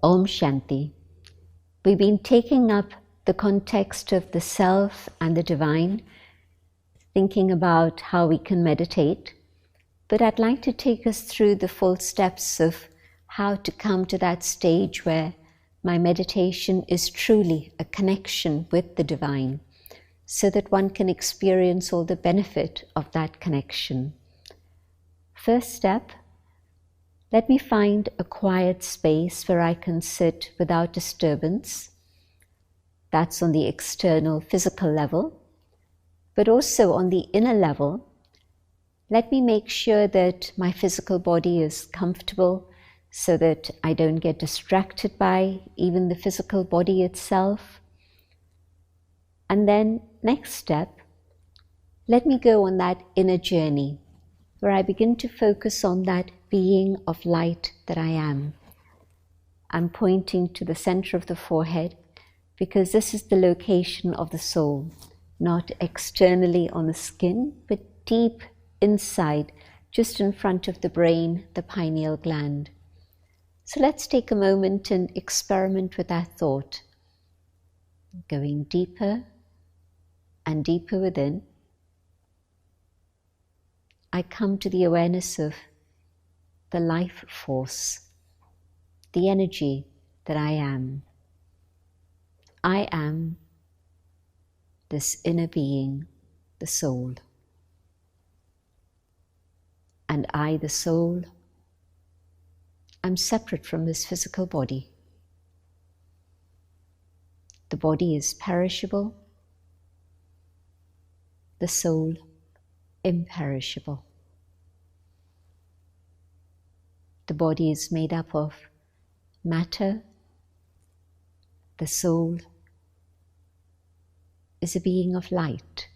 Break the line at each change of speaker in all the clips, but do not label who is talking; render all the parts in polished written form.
Om Shanti. We've been taking up the context of the self and the divine, thinking about how we can meditate, but I'd like to take us through the full steps of how to come to that stage where my meditation is truly a connection with the divine, so that one can experience all the benefit of that connection. First step, let me find a quiet space where I can sit without disturbance. That's on the external physical level, but also on the inner level. Let me make sure that my physical body is comfortable so that I don't get distracted by even the physical body itself. And then, next step, let me go on that inner journey where I begin to focus on that being of light that I am. I'm pointing to the center of the forehead because this is the location of the soul, not externally on the skin, but deep inside, just in front of the brain, the pineal gland. So let's take a moment and experiment with that thought. Going deeper and deeper within, I come to the awareness of the life force, the energy that I am. I am this inner being, the soul. And I, the soul, am separate from this physical body. The body is perishable, the soul imperishable. The body is made up of matter. The soul is a being of light,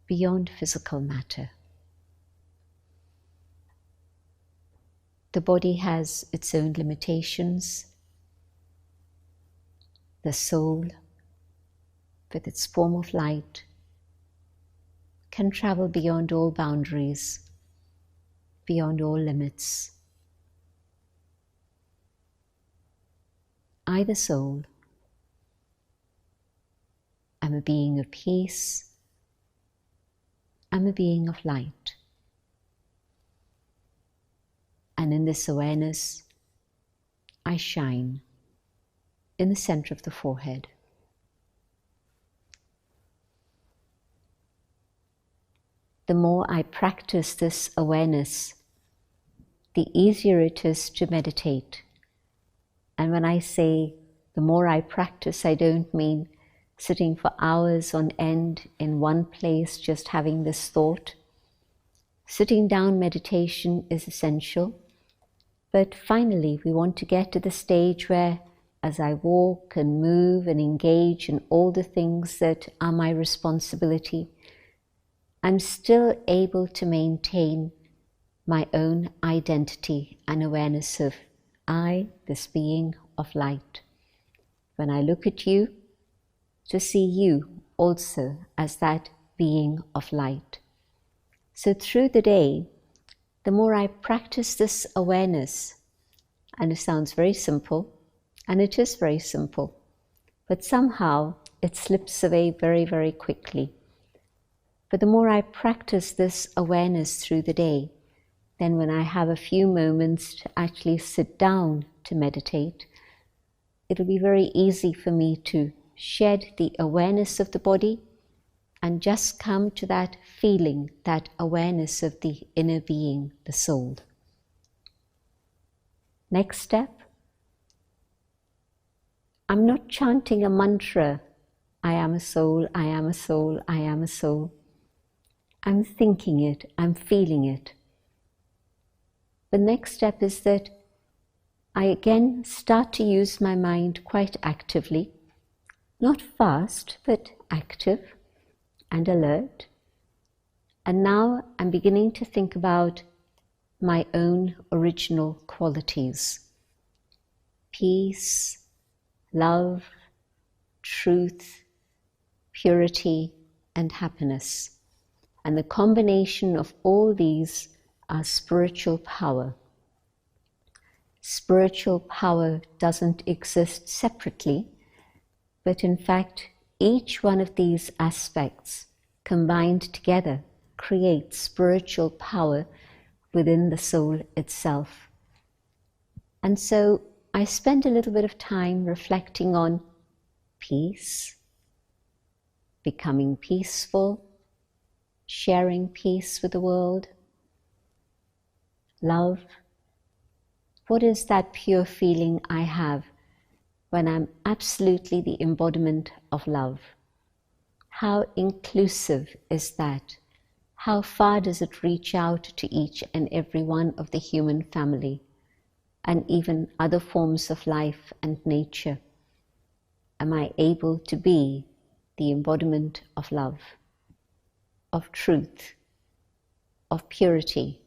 beyond physical matter. The body has its own limitations. The soul, with its form of light, can travel beyond all boundaries, beyond all limits. I, the soul, am a being of peace. I'm a being of light. And in this awareness, I shine in the center of the forehead. The more I practice this awareness, the easier it is to meditate. And when I say the more I practice, I don't mean sitting for hours on end in one place just having this thought. Sitting down meditation is essential, but finally we want to get to the stage where, as I walk and move and engage in all the things that are my responsibility, I'm still able to maintain my own identity and awareness of I, this being of light. When I look at you, to see you also as that being of light. So through the day, the more I practice this awareness, and it sounds very simple, and it is very simple, but somehow it slips away very, very quickly. But the more I practice this awareness through the day, then when I have a few moments to actually sit down to meditate, it'll be very easy for me to shed the awareness of the body and just come to that feeling, that awareness of the inner being, the soul. Next step, I'm not chanting a mantra, I am a soul, I am a soul, I am a soul. I'm thinking it, I'm feeling it. The next step is that I again start to use my mind quite actively, not fast, but active and alert. And now I'm beginning to think about my own original qualities: peace, love, truth, purity, and happiness. And the combination of all these are spiritual power. spiritual power doesn't exist separately, but in fact, each one of these aspects combined together creates spiritual power within the soul itself. And so I spend a little bit of time reflecting on peace, becoming peaceful, sharing peace with the world, love. What is that pure feeling I have when I'm absolutely the embodiment of love? How inclusive is that? How far does it reach out to each and every one of the human family, and even other forms of life and nature? Am I able to be the embodiment of love, of truth, of purity,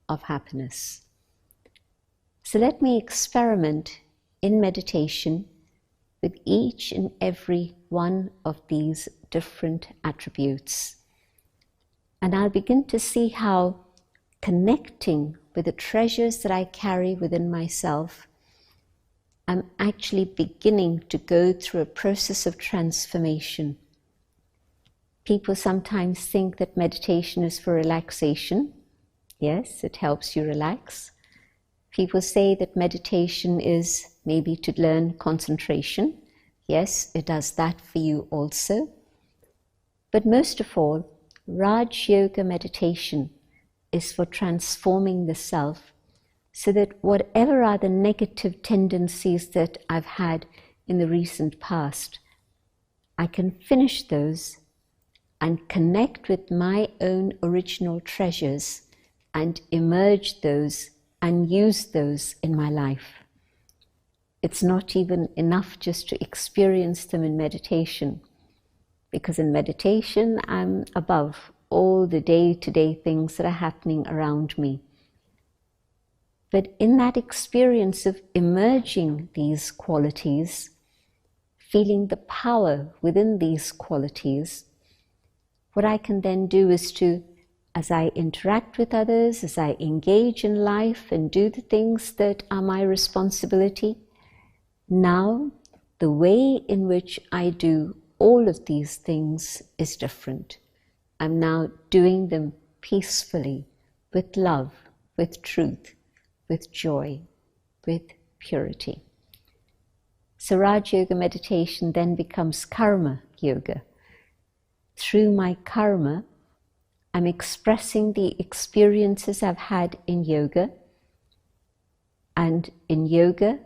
of happiness? So let me experiment in meditation with each and every one of these different attributes. And I'll begin to see how connecting with the treasures that I carry within myself, I'm actually beginning to go through a process of transformation. People sometimes think that meditation is for relaxation. Yes, it helps you relax. People say that meditation is maybe to learn concentration. Yes, it does that for you also. But most of all, Rajayoga meditation is for transforming the self, so that whatever are the negative tendencies that I've had in the recent past, I can finish those and connect with my own original treasures and emerge those and use those in my life. It's not even enough just to experience them in meditation, because in meditation I'm above all the day-to-day things that are happening around me. But in that experience of emerging these qualities, feeling the power within these qualities, what I can then do is to, as I interact with others, as I engage in life and do the things that are my responsibility, now the way in which I do all of these things is different. I'm now doing them peacefully, with love, with truth, with joy, with purity. So Rajayoga meditation then becomes karma yoga. Through my karma, I'm expressing the experiences I've had in yoga, and in yoga,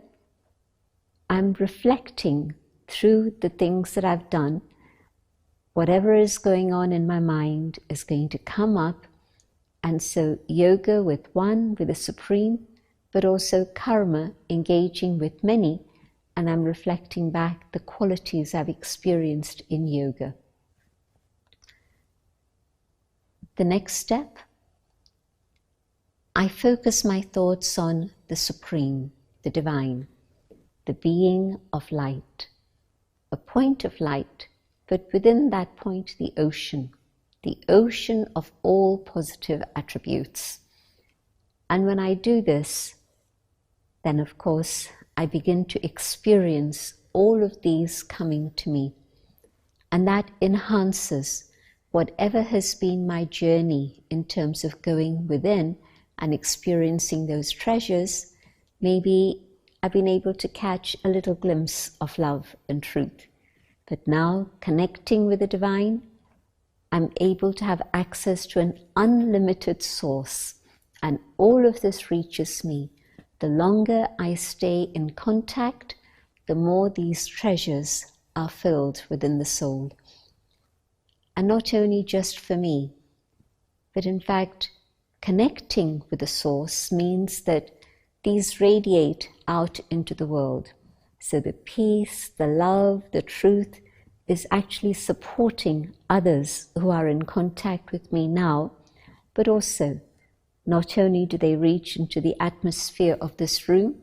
I'm reflecting through the things that I've done. Whatever is going on in my mind is going to come up, and so yoga with one, with the Supreme, but also karma, engaging with many, and I'm reflecting back the qualities I've experienced in yoga. The next step, I focus my thoughts on the Supreme, the Divine, the being of light, a point of light, but within that point the ocean of all positive attributes. And when I do this, then of course I begin to experience all of these coming to me, and that enhances whatever has been my journey in terms of going within and experiencing those treasures. Maybe I've been able to catch a little glimpse of love and truth. But now, connecting with the Divine, I'm able to have access to an unlimited source, and all of this reaches me. The longer I stay in contact, the more these treasures are filled within the soul. And not only just for me, but in fact, connecting with the source means that these radiate out into the world. So the peace, the love, the truth is actually supporting others who are in contact with me now, but also not only do they reach into the atmosphere of this room,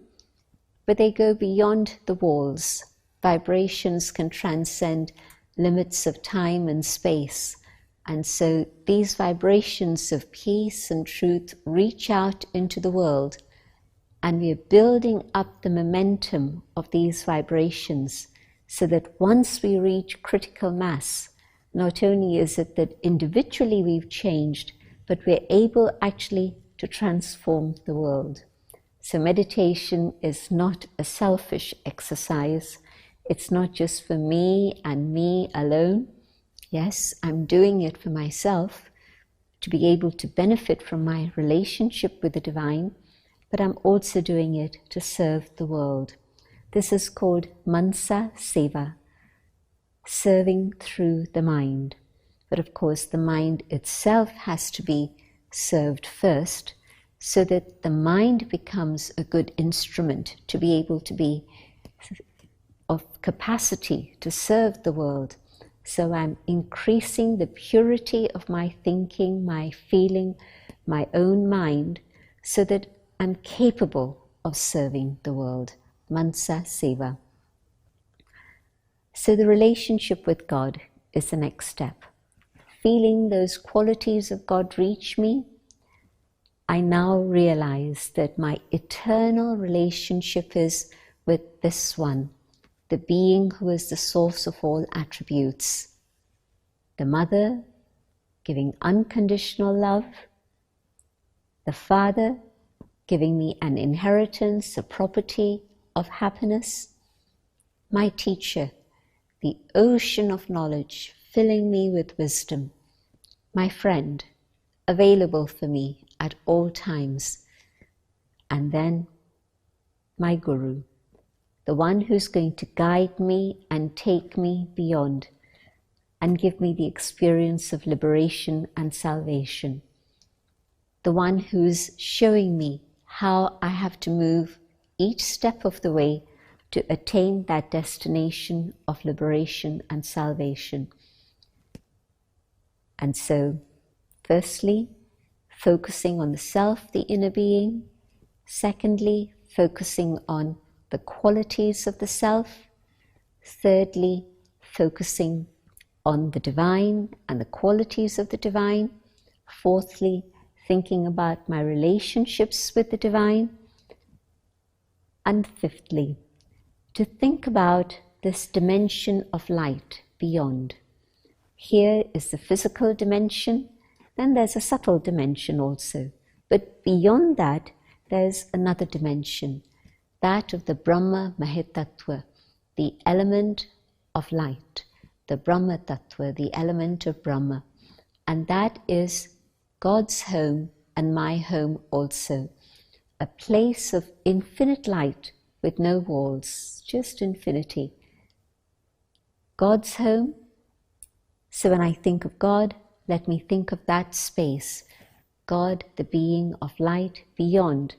but they go beyond the walls. Vibrations can transcend limits of time and space. And so these vibrations of peace and truth reach out into the world, And we are building up the momentum of these vibrations so that once we reach critical mass, not only is it that individually we've changed, but we're able actually to transform the world. So meditation is not a selfish exercise. It's not just for me and me alone. Yes, I'm doing it for myself to be able to benefit from my relationship with the divine, but I'm also doing it to serve the world. This is called Mansa Seva, serving through the mind. But of course, the mind itself has to be served first, so that the mind becomes a good instrument to be able to be of capacity to serve the world. So I'm increasing the purity of my thinking, my feeling, my own mind, so that I'm capable of serving the world. Mansa Seva. So the relationship with God is the next step. Feeling those qualities of God reach me, I now realize that my eternal relationship is with this one, the being who is the source of all attributes. The mother giving unconditional love, the father giving me an inheritance, a property of happiness, my teacher, the ocean of knowledge filling me with wisdom, my friend, available for me at all times, and then my guru, the one who's going to guide me and take me beyond and give me the experience of liberation and salvation, the one who's showing me how I have to move each step of the way to attain that destination of liberation and salvation. And so, firstly, focusing on the self, the inner being. Secondly, focusing on the qualities of the self. Thirdly, focusing on the divine and the qualities of the divine. Fourthly, thinking about my relationships with the divine. And fifthly, to think about this dimension of light beyond. Here is the physical dimension, then there's a subtle dimension also. But beyond that, there's another dimension, that of the Brahma Mahitattva, the element of light, the Brahma Tattva, the element of Brahma. And that is God's home and my home also, a place of infinite light with no walls, just infinity. God's home. So when I think of God, let me think of that space, God, the being of light beyond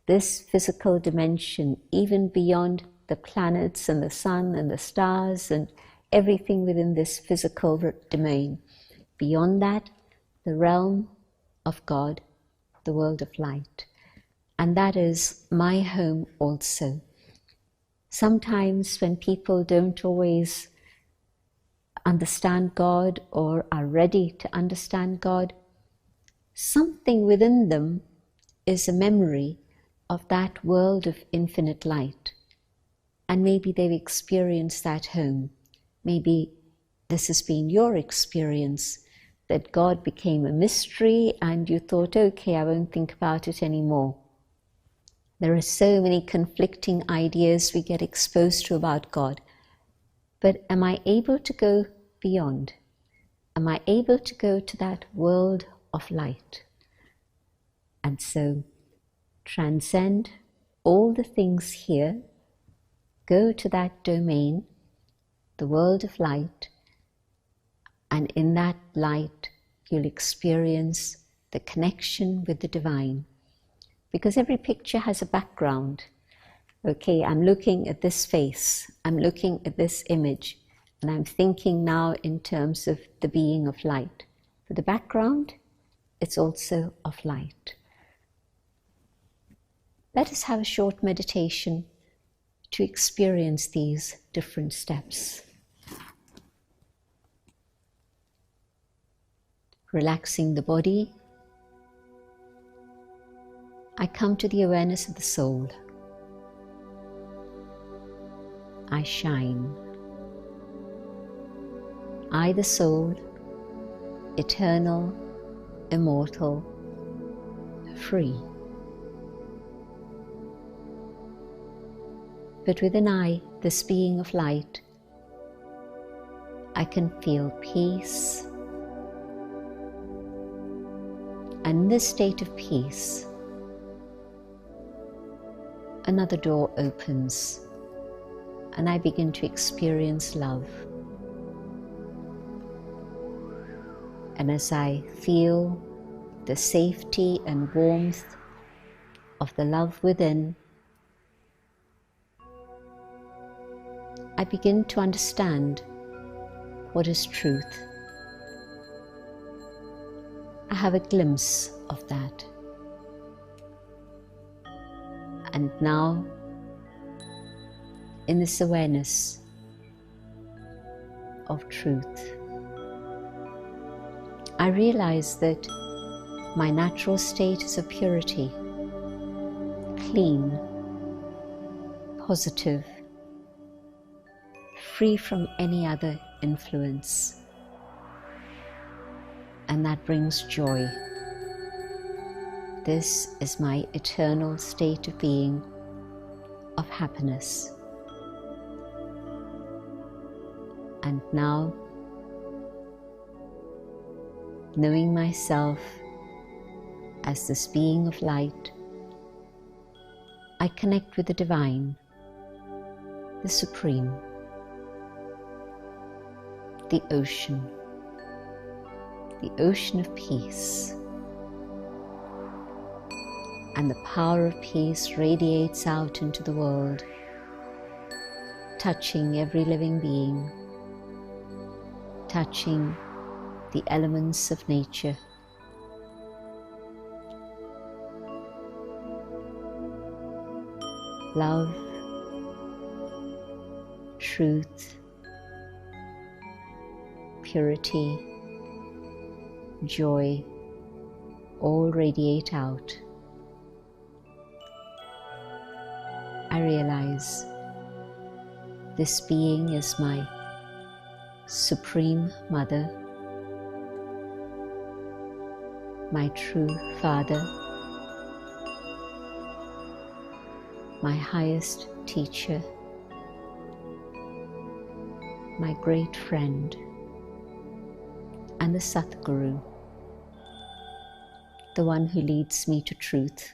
this physical dimension, even beyond the planets and the sun and the stars and everything within this physical domain. Beyond that, the realm of God, the world of light. And that is my home also. Sometimes when people don't always understand God or are ready to understand God, something within them is a memory of that world of infinite light. And maybe they've experienced that home. Maybe this has been your experience, that God became a mystery and you thought, okay, I won't think about it anymore. There are so many conflicting ideas we get exposed to about God. But am I able to go beyond? Am I able to go to that world of light? And so transcend all the things here, go to that domain, the world of light, and in that light you'll experience the connection with the divine. Because every picture has a background. Okay, I'm looking at this face, I'm looking at this image, and I'm thinking now in terms of the being of light. For the background, it's also of light. Let us have a short meditation to experience these different steps. Relaxing the body, I come to the awareness of the soul. I shine. I, the soul, eternal, immortal, free. But within I, this being of light, I can feel peace. And in this state of peace, another door opens and I begin to experience love. And as I feel the safety and warmth of the love within, I begin to understand what is truth. I have a glimpse of that. And now, in this awareness of truth, I realize that my natural state is of purity, clean, positive, free from any other influence. And that brings joy. This is my eternal state of being, of happiness. And now, knowing myself as this being of light, I connect with the divine, the supreme, the ocean of peace. And the power of peace radiates out into the world, touching every living being, touching the elements of nature. Love, truth, purity, joy, all radiate out. I realize this being is my Supreme Mother, my true Father, my highest teacher, my great friend, and the Satguru, the one who leads me to truth.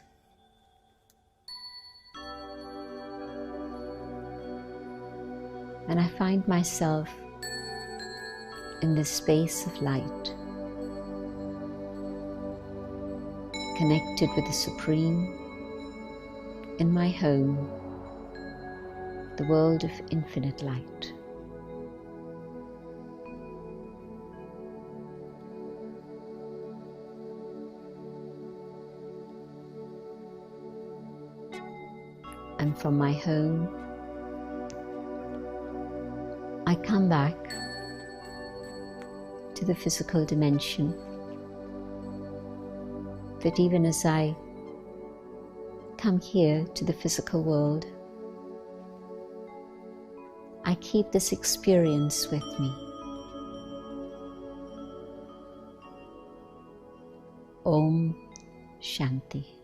And I find myself in this space of light, connected with the Supreme in my home, the world of infinite light. And from my home, I come back to the physical dimension. But even as I come here to the physical world, I keep this experience with me. Om Shanti.